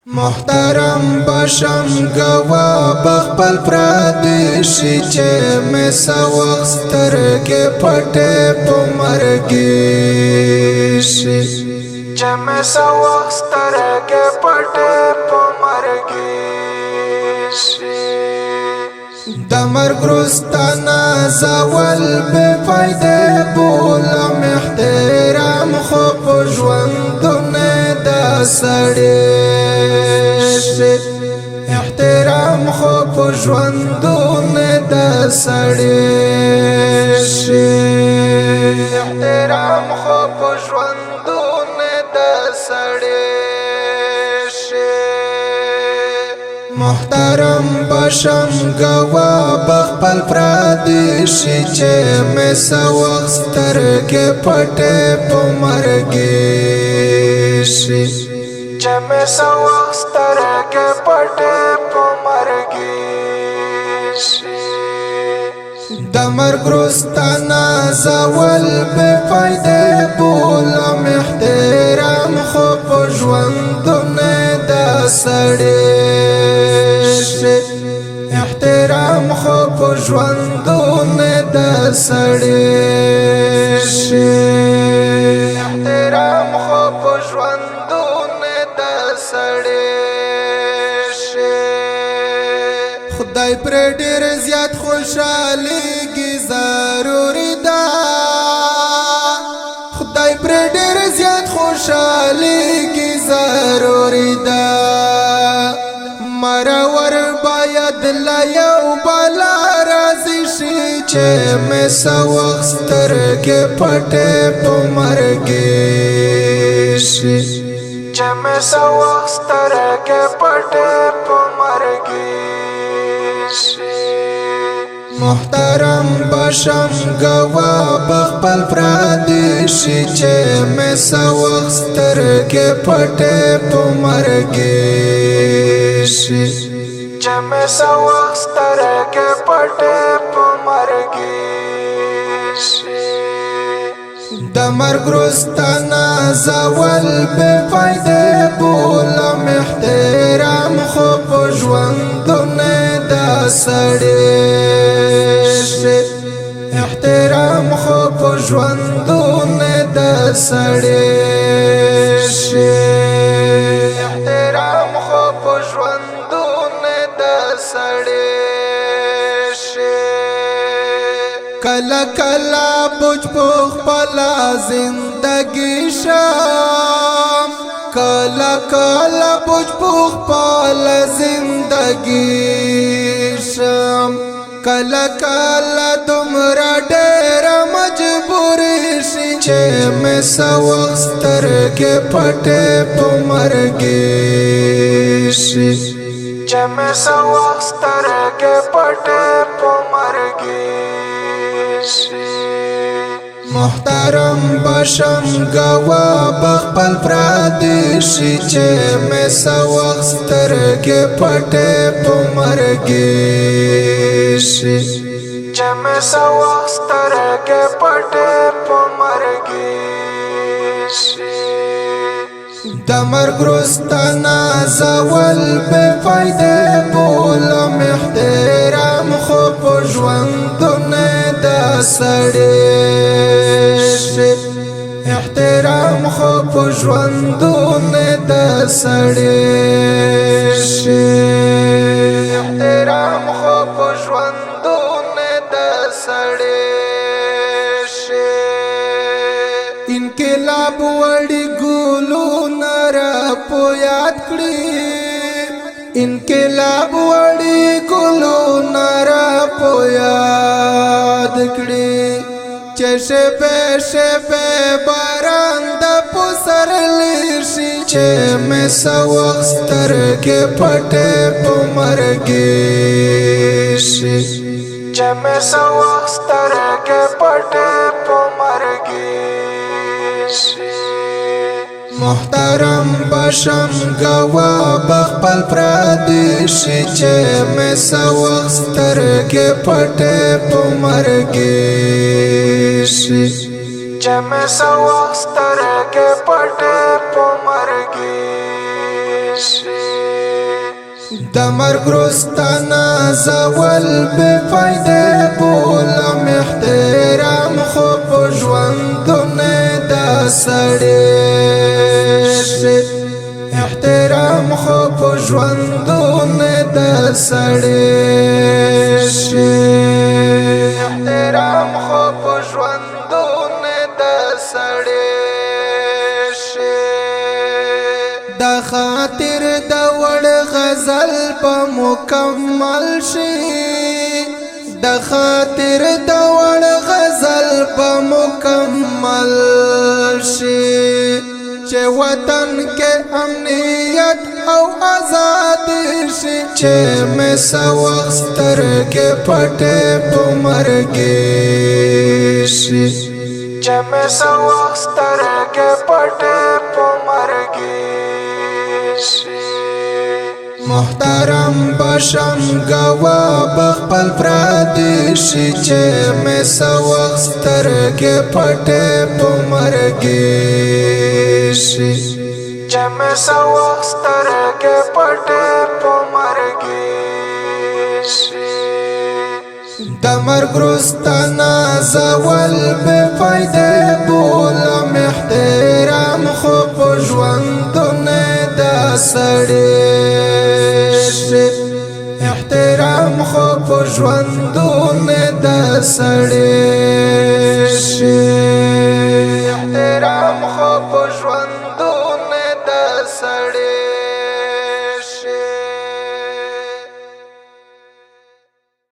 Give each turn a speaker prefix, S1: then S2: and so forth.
S1: محترم بشم گوا بخبل پردیشی چه میں سوخستر کے پٹے پمرگیشی چه میں سوخستر کے پٹے پمرگیشی دمر گرستانا زوال بے فائدے بولم احترام خوب جوندن دا سڑی احترام خوب جوندون دا سڑی احترام خوب جوندون دا سڑی محترم بشم گوا بخبل پردیشی چه میں سوخستر کے پٹے پمرگیشی چه میں سوخستر کے پٹے پمرگیشی دمر گرستانا زوال بے فائدے بولم احترام خوب جوندون دا سڑی احترام خوب جوندون دا سڑی احترام خوب جوندون دا سڑی خدای پر ډیر زیات خوشاليږي ضروري ده خدای پر ډیر زیات خوشاليږي ضروري ده مرور باید لا یو بالا راضی شي چې مې سوخستر کې پټه پمرګیشي چې مې سوخستر کې پټه پمرګیشي محترم بشم گوا بخبل پردیشی چه میں سوخستر کے پٹے پمرگیشی چه میں سوخستر کے پٹے پمرگیشی دمر گرستانا زوال بے فائدے بولم احترام خوب جوندون دا سڑی احترام خوب جوندون دا سڑی احترام خوب جوندون دا سڑی کلا کلا بوج پوخ پلا زندگی شام کلا کلا بوج پوخ پلا زندگی شام کلا کلا دمرا ډیر مجبوری شي چې مې سوخستر کې پټه پمرګیشي چې مې سوخستر کې پټه پمرګیشي محترم بشم گوا بخبل پردیشی چه میں سوخستر کے پٹے پمرگیشی چه میں سوخستر کے پٹے پمرگیشی دمر گرستانا زوال بے فائدے بولم احترام خوب جوندون دا سڑی احترام خوب جوندون دا سڑی احترام خوب جوندون دا سڑی انقلاب وڑی گولو نرا پویاد کڑی انقلاب وڑی گولو نرا پویاد کڑی شبه شبه باران د پسر لیشي چې مې سوخستر کې پټه پمرګیشي چې مې سوخستر کې پټه پمرګیشي محترم بشم گوا بخبل پردیشی چه میں سوخستر کے پٹے پمرگیشی چه میں سوخستر کے پٹے پمرگیشی د مرګ رستانا زول بے فائدې بولم احترام خو په ژوندونه د سړی احترام خو په ژوندونه د سړی احترام خو په ژوندونه د سړی د خاطر د وړ غزل په مکمل شي د خاطر د وړ غزل په مکمل شي چې وطن کې امنیت او آزاد شي چې مې سوخت سترګې پټې په مرګې شي چې مې سوخت سترګې پټې په مرګې شي محترم بشم گوا بخپل پرادی شي چې مې سوخت سترګې پټې په مرګې شي چې مې سوخت سترګې پټې په مرګې شي د مرګ رستانا زول بے فائدې